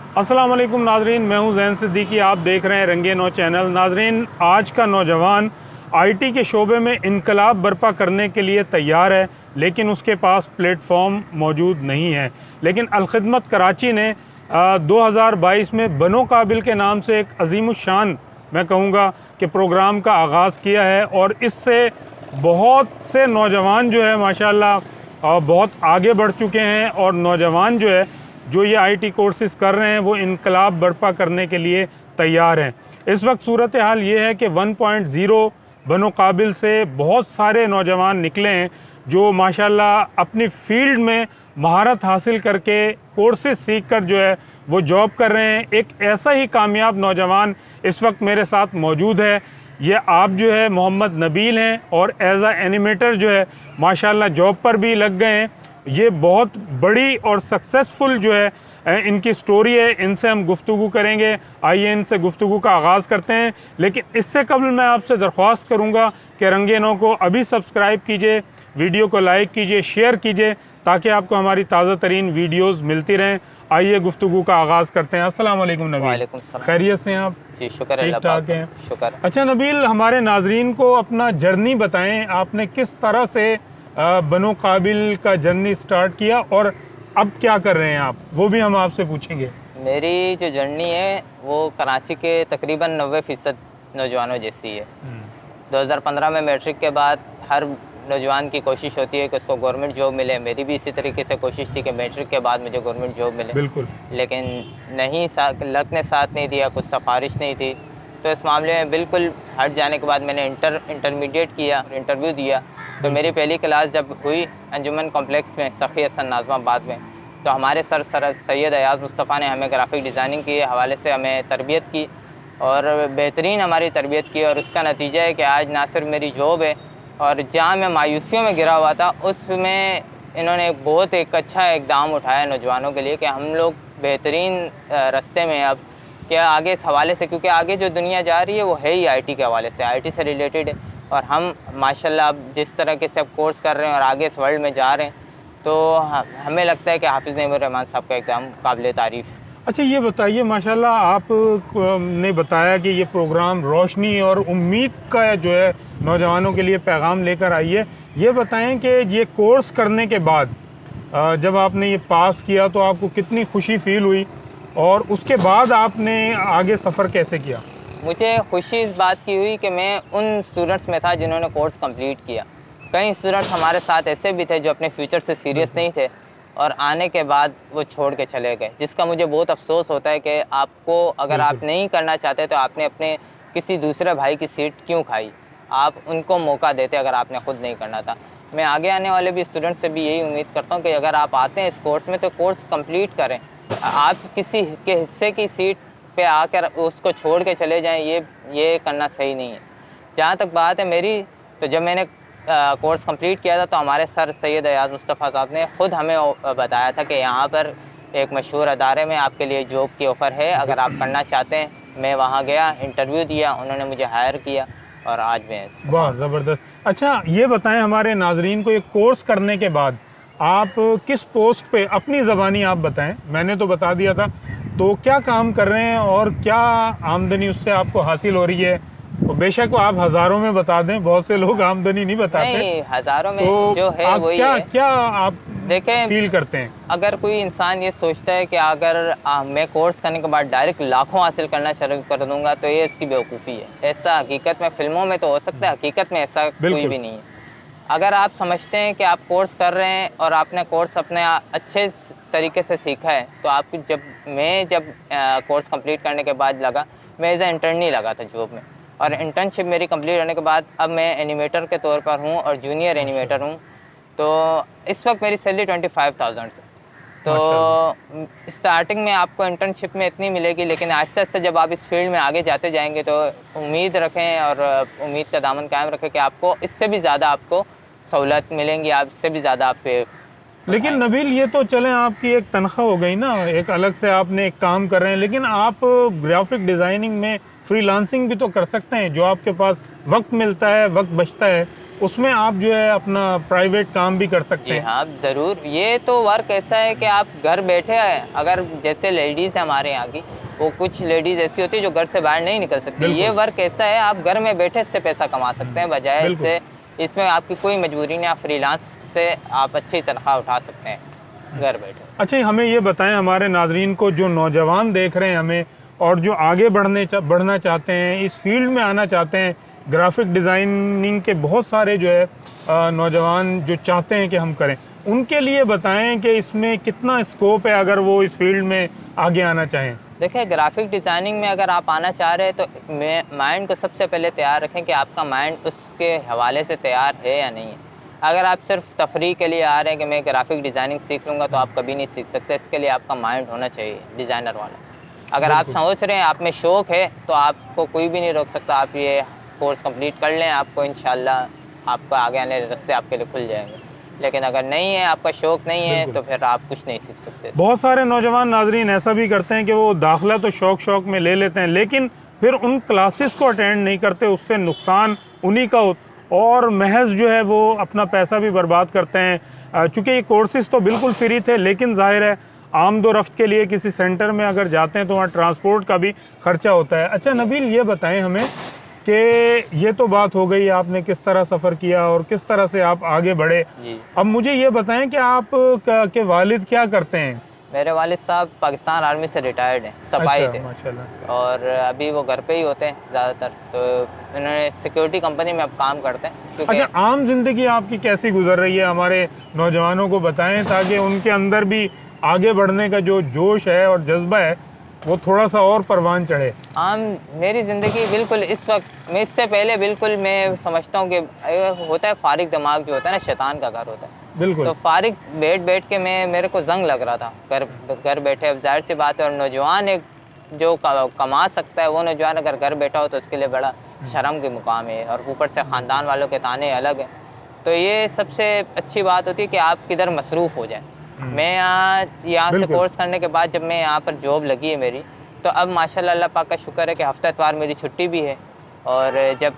अस्सलाम वालेकुम नाजरीन, मैं हूं ज़ैन सिद्दीकी। आप देख रहे हैं रंगे नौ चैनल। नाजरीन, आज का नौजवान आईटी के शोबे में इनकलाब बर्पा करने के लिए तैयार है, लेकिन उसके पास प्लेटफॉर्म मौजूद नहीं है। लेकिन अलखिदमत कराची ने 2022 में बनो काबिल के नाम से एक अजीमुशान, मैं कहूँगा कि प्रोग्राम का आगाज़ किया है, और इससे बहुत से नौजवान जो है माशाल्लाह बहुत आगे बढ़ चुके हैं। और नौजवान जो है जो ये आईटी कोर्सेज़ कर रहे हैं वो इनकलाब बर्पा करने के लिए तैयार हैं। इस वक्त सूरत हाल ये है कि 1.0 बनो काबिल से बहुत सारे नौजवान निकले हैं जो माशाल्लाह अपनी फील्ड में महारत हासिल करके कोर्सेज सीख कर जो है वो जॉब कर रहे हैं। एक ऐसा ही कामयाब नौजवान इस वक्त मेरे साथ मौजूद है। ये आप जो है मोहम्मद नबील हैं और एज आ एनिमेटर जो है माशाल्लाह जॉब पर भी लग गए हैं। ये बहुत बड़ी और सक्सेसफुल जो है इनकी स्टोरी है, इनसे हम गुफ्तगू करेंगे। आइए इनसे गुफ्तगू का आगाज़ करते हैं। लेकिन इससे कबल मैं आपसे दरख्वास्त करूँगा कि रंगे नौ को अभी सब्सक्राइब कीजिए, वीडियो को लाइक कीजिए, शेयर कीजिए, ताकि आपको हमारी ताज़ा तरीन वीडियोज़ मिलती रहें। आइए गुफ्तगू का आगाज़ करते हैं। अस्सलाम वालेकुम नबील। वालेकुम सलाम। खैरियत से हैं आप? जी शुक्र, ठीक अल्लाह ठाक पाक हैं? शुक्र। अच्छा नबील, हमारे नाजरीन को अपना जर्नी बताएं, आपने किस तरह से बनो काबिल का जर्नी स्टार्ट किया और अब क्या कर रहे हैं आप, वो भी हम आपसे पूछेंगे। मेरी जो जर्नी है वो कराची के तकरीबन 90% नौजवानों जैसी है। 2015 में मैट्रिक के बाद हर नौजवान की कोशिश होती है कि उसको गवर्नमेंट जॉब मिले। मेरी भी इसी तरीके से कोशिश थी कि मैट्रिक के बाद मुझे गवर्नमेंट जॉब मिले। बिल्कुल। लेकिन नहीं, लक ने साथ नहीं दिया, कुछ सिफारिश नहीं थी। तो इस मामले में बिल्कुल हट जाने के बाद मैंने इंटरमीडिएट किया, इंटरव्यू दिया। तो मेरी पहली क्लास जब हुई अंजुमन कॉम्प्लेक्स में सखी हसन नाज़माबाद में, तो हमारे सर सैयद अयाज़ मुस्तफ़ा ने हमें ग्राफिक डिज़ाइनिंग के हवाले से हमें तरबियत की और बेहतरीन हमारी तरबियत की। और उसका नतीजा है कि आज ना सिर्फ मेरी जॉब है, और जहाँ मैं मायूसियों में गिरा हुआ था उसमें इन्होंने बहुत एक अच्छा इक़दाम उठाया नौजवानों के लिए कि हम लोग बेहतरीन रास्ते में अब क्या आगे इस हवाले से, क्योंकि आगे जो दुनिया जा रही है वो है ही आईटी के हवाले से, आईटी से रिलेटेड है। और हम माशाल्लाह अब जिस तरह के सब कोर्स कर रहे हैं और आगे इस वर्ल्ड में जा रहे हैं, तो हमें लगता है कि हाफिज़ नईमुर रहमान साहब का एकदम काबिल तारीफ़। अच्छा ये बताइए, माशाल्लाह आप ने बताया कि ये प्रोग्राम रोशनी और उम्मीद का जो है नौजवानों के लिए पैगाम लेकर आई है। ये बताएं कि ये कोर्स करने के बाद जब आपने ये पास किया तो आपको कितनी खुशी फील हुई, और उसके बाद आपने आगे सफ़र कैसे किया? मुझे खुशी इस बात की हुई कि मैं उन स्टूडेंट्स में था जिन्होंने कोर्स कंप्लीट किया। कई स्टूडेंट्स हमारे साथ ऐसे भी थे जो अपने फ्यूचर से सीरियस नहीं थे और आने के बाद वो छोड़ के चले गए, जिसका मुझे बहुत अफसोस होता है कि आपको अगर आप नहीं करना चाहते तो आपने अपने किसी दूसरे भाई की सीट क्यों खाई, आप उनको मौका देते अगर आपने ख़ुद नहीं करना था। मैं आगे आने वाले भी स्टूडेंट से भी यही उम्मीद करता हूँ कि अगर आप आते हैं इस कोर्स में तो कोर्स कंप्लीट करें। आप किसी के हिस्से की सीट पे आकर उसको छोड़ के चले जाएं, ये करना सही नहीं है। जहाँ तक बात है मेरी, तो जब मैंने कोर्स कंप्लीट किया था तो हमारे सर सैयद अयाज़ मुस्तफ़ा साहब ने ख़ुद हमें बताया था कि यहाँ पर एक मशहूर अदारे में आपके लिए जॉब की ऑफ़र है, अगर आप करना चाहते हैं। मैं वहाँ गया, इंटरव्यू दिया, उन्होंने मुझे हायर किया और आज मैं। वाह ज़बरदस्त। अच्छा ये बताएं हमारे नाजरीन को, एक कोर्स करने के बाद आप किस पोस्ट पे, अपनी ज़बानी आप बताएं, मैंने तो बता दिया था, तो क्या काम कर रहे हैं और क्या आमदनी उससे आपको हासिल हो रही है? तो बेशक आप हज़ारों में बता दें, बहुत से लोग आमदनी नहीं बताते। नहीं, हज़ारों में तो जो है वही क्या है। क्या आप देखें, फील करते हैं? अगर कोई इंसान ये सोचता है कि अगर मैं कोर्स करने के बाद डायरेक्ट लाखों हासिल करना शुरू कर दूंगा तो ये इसकी बेवकूफ़ी है। ऐसा हकीकत में फ़िल्मों में तो हो सकता है, हकीकत में ऐसा कोई भी नहीं है। अगर आप समझते हैं कि आप कोर्स कर रहे हैं और आपने कोर्स अपने अच्छे तरीके से सीखा है, तो आपकी जब कोर्स कंप्लीट करने के बाद लगा, मैं एज ए इंटर्नी लगा था जॉब में, और इंटर्नशिप मेरी कंप्लीट होने के बाद अब मैं एनिमेटर के तौर पर हूँ और जूनियर एनिमेटर हूँ। तो इस वक्त मेरी सैलरी 25,000 है। तो स्टार्टिंग में आपको इंटर्नशिप में इतनी मिलेगी, लेकिन आहिस्ते आहिस्ते जब आप इस फील्ड में आगे जाते जाएंगे तो उम्मीद रखें और उम्मीद का दामन कायम रखें कि आपको इससे भी ज़्यादा आपको सहूलत मिलेंगी, आप इससे भी ज़्यादा आप पे। लेकिन नबील ये तो चलें आपकी एक तनख्वाह हो गई ना, एक अलग से आपने एक काम कर रहे हैं, लेकिन आप ग्राफिक डिज़ाइनिंग में फ्रीलांसिंग भी तो कर सकते हैं, जो आपके पास वक्त मिलता है, वक्त बचता है, उसमें आप जो है अपना प्राइवेट काम भी कर सकते जी हैं। हाँ, ज़रूर। ये तो वर्क ऐसा है कि आप घर बैठे, अगर जैसे लेडीज़ है हमारे यहाँ की, वो कुछ लेडीज़ ऐसी होती है जो घर से बाहर नहीं निकल सकती। ये बिल्कुल। वर्क ऐसा है, आप घर में बैठे इससे पैसा कमा सकते हैं, बजाय बिल्कुल। इससे इसमें आपकी कोई मजबूरी नहीं, आप फ्रीलांस से आप अच्छी तनख्वाह उठा सकते हैं घर बैठे। अच्छा, हमें ये बताएं, हमारे नाजरीन को जो नौजवान देख रहे हैं हमें, और जो आगे बढ़ना चाहते हैं, इस फील्ड में आना चाहते हैं, ग्राफिक डिज़ाइनिंग के बहुत सारे जो है नौजवान जो चाहते हैं कि हम करें, उनके लिए बताएं कि इसमें कितना स्कोप है अगर वो इस फील्ड में आगे आना चाहें। देखिए, ग्राफिक डिज़ाइनिंग में अगर आप आना चाह रहे हैं तो माइंड को सबसे पहले तैयार रखें कि आपका माइंड उसके हवाले से तैयार है या नहीं है। अगर आप सिर्फ तफरीह के लिए आ रहे हैं कि मैं ग्राफिक डिज़ाइनिंग सीख लूँगा, तो आप कभी नहीं सीख सकते। इसके लिए आपका माइंड होना चाहिए डिज़ाइनर वाला। अगर आप सोच रहे हैं, आप में शौक़ है, तो आपको कोई भी नहीं रोक सकता। आप ये कोर्स कंप्लीट कर लें, आपको इंशाल्लाह आपका आगे आने रास्ते आपके लिए खुल जाएंगे। लेकिन अगर नहीं है, आपका शौक़ नहीं है, तो फिर आप कुछ नहीं सीख सकते। बहुत सारे नौजवान नाजरीन ऐसा भी करते हैं कि वो दाखिला तो शौक में ले लेते हैं, लेकिन फिर उन क्लासेस को अटेंड नहीं करते, उससे नुकसान उन्हीं का और महज जो है वो अपना पैसा भी बर्बाद करते हैं। चूँकि ये कोर्सेज़ तो बिल्कुल फ्री थे, लेकिन ज़ाहिर है आमद व रफ्त के लिए किसी सेंटर में अगर जाते हैं तो वहाँ ट्रांसपोर्ट का भी खर्चा होता है। अच्छा नबील, ये बताएं हमें कि ये तो बात हो गई आपने किस तरह सफ़र किया और किस तरह से आप आगे बढ़े। अब मुझे ये बताएं कि आप के वालिद क्या करते हैं? मेरे वालिद साहब पाकिस्तान आर्मी से रिटायर्ड हैं, सिपाही थे, माशाल्लाह। और अभी वो घर पे ही होते हैं ज़्यादातर। तो इन्होंने सिक्योरिटी कंपनी में अब काम करते हैं। अच्छा, आम जिंदगी आपकी कैसी गुजर रही है, हमारे नौजवानों को बताएं ताकि उनके अंदर भी आगे बढ़ने का जो जोश है और जज्बा है वो थोड़ा सा और परवान चढ़े। मेरी ज़िंदगी बिल्कुल इस वक्त, मैं इससे पहले बिल्कुल मैं समझता हूँ कि होता है फारिग दिमाग जो होता है ना, शैतान का घर होता है। बिल्कुल। तो फारिग बैठ के मेरे को जंग लग रहा था घर बैठे। अब जाहिर सी बात है, और नौजवान एक जो कमा सकता है, वो नौजवान अगर घर बैठा हो तो उसके लिए बड़ा शर्म के मुकाम है, और ऊपर से ख़ानदान वालों के ताने अलग हैं। तो ये सबसे अच्छी बात होती है कि आप किधर मसरूफ़ हो जाए। मैं यहाँ से कोर्स करने के बाद जब मैं यहाँ पर जॉब लगी है मेरी, तो अब माशाल्लाह अल्लाह पाक का शुक्र है कि हफ्ता इतवार मेरी छुट्टी भी है। और जब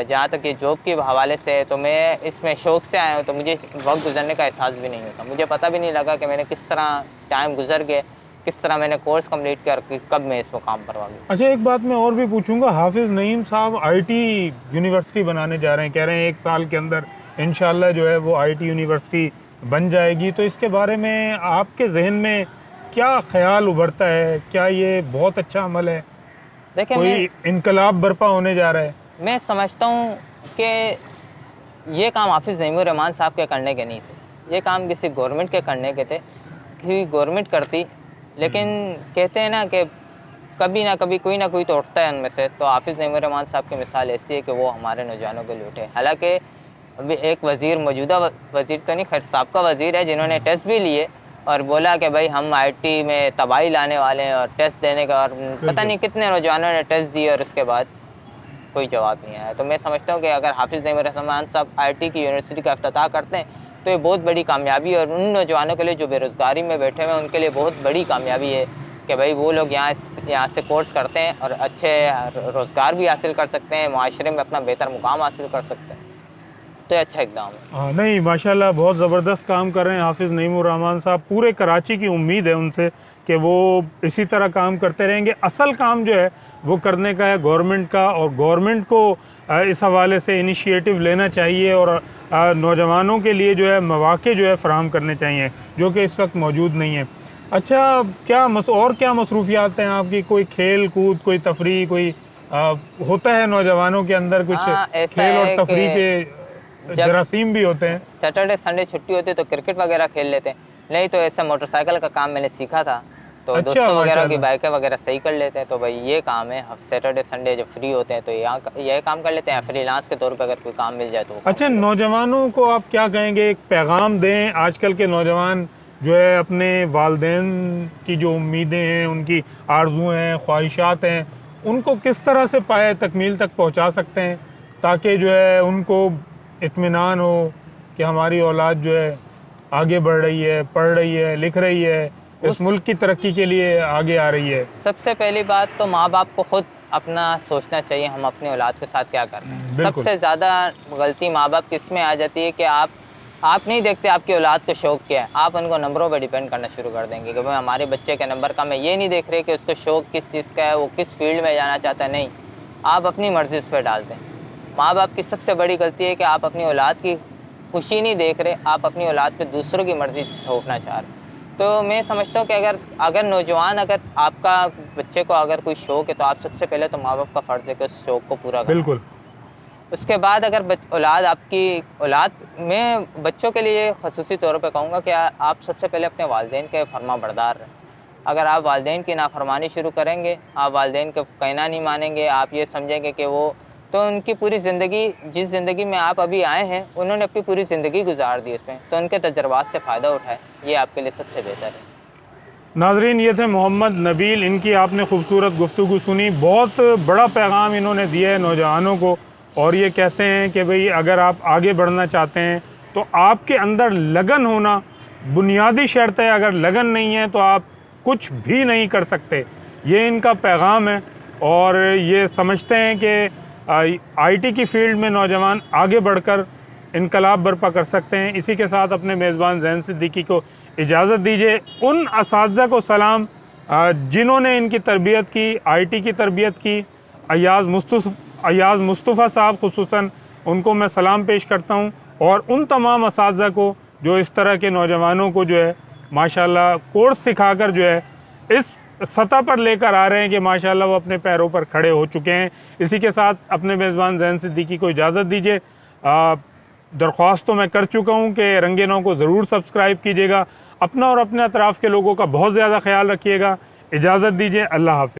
जहाँ तक ये जॉब के हवाले से है, तो मैं इसमें शौक़ से आया हूँ, तो मुझे वक्त गुजरने का एहसास भी नहीं होता। मुझे पता भी नहीं लगा कि मैंने किस तरह टाइम गुजर गया, किस तरह मैंने कोर्स कंप्लीट कर, कब मैं इस मुकाम पर आ गया। अच्छा, एक बात मैं और भी पूछूंगा, हाफिज़ नईम साहब IT यूनिवर्सिटी बनाने जा रहे हैं, कह रहे हैं 1 साल के अंदर इंशाल्लाह जो है वो IT यूनिवर्सिटी बन जाएगी। तो इसके बारे में आपके जहन में क्या ख्याल उभरता है? क्या ये बहुत अच्छा अमल है? देखिए, कोई इनकलाब बर्पा होने जा रहा है? मैं समझता हूँ कि ये काम हाफिज़ नईमुर रहमान साहब के करने के नहीं थे, ये काम किसी गवर्नमेंट के करने के थे। किसी गवर्नमेंट करती, लेकिन कहते हैं ना कि कभी ना कभी कोई ना कोई तो उठता है उनमें से। तो हाफिज़ नईमुर रहमान साहब की मिसाल ऐसी है कि वो हमारे नौजवानों के लिए उठे। हालांकि अभी एक वज़ीर, मौजूदा वज़ीर तो नहीं, खैर साबका वज़ीर है, जिन्होंने टेस्ट भी लिए और बोला कि भाई हम IT में तबाही लाने वाले हैं, और टेस्ट देने का, और पता नहीं कितने नौजवानों ने टेस्ट दिए और उसके बाद कोई जवाब नहीं आया। तो मैं समझता हूँ कि अगर हाफिज़ नईमुर रहमान साहब IT की यूनिवर्सिटी का इफ्तिताह करते हैं तो ये बहुत बड़ी कामयाबी है, और उन नौजवानों के लिए जो बेरोज़गारी में बैठे हुए हैं उनके लिए बहुत बड़ी कामयाबी है कि भाई वो लोग यहाँ से कोर्स करते हैं और अच्छे रोज़गार भी हासिल कर सकते हैं, माशरे में अपना बेहतर मुकाम हासिल कर सकते हैं। तो अच्छा इक़दाम है। हाँ, नहीं माशाल्लाह बहुत ज़बरदस्त काम कर रहे हैं हाफिज़ नईमुर रहमान साहब। पूरे कराची की उम्मीद है उनसे कि वो इसी तरह काम करते रहेंगे। असल काम जो है वो करने का है गवर्नमेंट का, और गवर्नमेंट को इस हवाले से इनिशिएटिव लेना चाहिए और नौजवानों के लिए जो है मौक़े जो है फ़राहम करने चाहिए, जो कि इस वक्त मौजूद नहीं है। अच्छा, क्या मसरूफियात हैं आपकी? कोई खेल कूद, कोई तफरीह, कोई होता है नौजवानों के अंदर कुछ? खेल और तफरीह के जरासीम भी होते हैं। सैटरडे संडे छुट्टी होती है तो क्रिकेट वगैरह खेल लेते हैं, नहीं तो ऐसा मोटरसाइकिल का काम मैंने सीखा था, तो दोस्तों वगैरह की बाइकें वगैरह सही कर लेते हैं। तो भाई ये काम है, सैटरडे संडे जब फ्री होते हैं तो यह काम कर लेते हैं, फ्रीलांस के तौर पे अगर कोई काम मिल जाए तो। अच्छा, नौजवानों को आप क्या कहेंगे, एक पैगाम दें? आजकल के नौजवान जो है अपने वालिदैन की जो उम्मीदें हैं, उनकी आरज़ू हैं, ख्वाहिशात हैं, उनको किस तरह से पाए तकमील तक पहुँचा सकते हैं ताकि जो है उनको इत्मीनान हो कि हमारी औलाद जो है आगे बढ़ रही है, पढ़ रही है, लिख रही है, इस मुल्क की तरक्की के लिए आगे आ रही है? सबसे पहली बात तो माँ बाप को खुद अपना सोचना चाहिए हम अपनी औलाद के साथ क्या कर रहे हैं। बिल्कुल। सबसे ज़्यादा गलती माँ बाप किस में आ जाती है कि आप नहीं देखते आपकी औलाद को शौक़ क्या है, आप उनको नंबरों पे डिपेंड करना शुरू कर देंगे कि भाई हमारे बच्चे के नंबर कम है। ये नहीं देख रहे कि उसको शौक़ किस चीज़ का है, वो किस फील्ड में जाना चाहता है। नहीं, आप अपनी मर्ज़ी उस पर डाल दें। माँ बाप की सबसे बड़ी गलती है कि आप अपनी औलाद की खुशी नहीं देख रहे, आप अपनी औलाद पे दूसरों की मर्ज़ी थोपना चाह रहे। तो मैं समझता हूँ कि अगर नौजवान अगर आपका बच्चे को अगर कोई शौक़ है तो आप सबसे पहले तो माँ बाप का फ़र्ज़ है कि उस शौक़ को पूरा करें। बिल्कुल। उसके बाद अगर औलाद आपकी औलाद, मैं बच्चों के लिए ख़ुसूसी तौर पे कहूँगा कि आप सबसे पहले अपने वालिदैन के फरमाबरदार रहें। अगर आप वालिदैन की नाफरमानी शुरू करेंगे, आप वालिदैन का कहना नहीं मानेंगे, आप ये समझेंगे कि वो तो उनकी पूरी ज़िंदगी, जिस ज़िंदगी में आप अभी आए हैं, उन्होंने अपनी पूरी ज़िंदगी गुजार दी इसमें, तो उनके तजर्बात से फ़ायदा उठाएं, ये आपके लिए सबसे बेहतर है। नाज़रीन, ये थे मोहम्मद नबील, इनकी आपने खूबसूरत गुफ्तगू सुनी। बहुत बड़ा पैगाम इन्होंने दिया है नौजवानों को, और ये कहते हैं कि भाई अगर आप आगे बढ़ना चाहते हैं तो आपके अंदर लगन होना बुनियादी शर्त है। अगर लगन नहीं है तो आप कुछ भी नहीं कर सकते। ये इनका पैगाम है, और ये समझते हैं कि आईटी की फ़ील्ड में नौजवान आगे बढ़कर इनकलाब बर्पा कर सकते हैं। इसी के साथ अपने मेज़बान ज़ैन सिद्दीकी को इजाज़त दीजिए। उन असातिज़ा को सलाम जिन्होंने इनकी तरबियत की, आईटी की तरबियत की, अयाज़ मुस्तफ़ा साहब खुसूसन, उनको मैं सलाम पेश करता हूँ। और उन तमाम असातिज़ा को जो इस तरह के नौजवानों को जो है माशाल्लाह कोर्स सिखाकर जो है इस सतह पर लेकर आ रहे हैं कि माशाल्लाह वो अपने पैरों पर खड़े हो चुके हैं। इसी के साथ अपने मेज़बान ज़ैन सिद्दीकी को इजाज़त दीजिए। दरख्वास्त तो मैं कर चुका हूँ कि रंगे नौ को ज़रूर सब्सक्राइब कीजिएगा। अपना और अपने अतराफ़ के लोगों का बहुत ज़्यादा ख्याल रखिएगा। इजाज़त दीजिए। अल्लाह हाफ़िज़।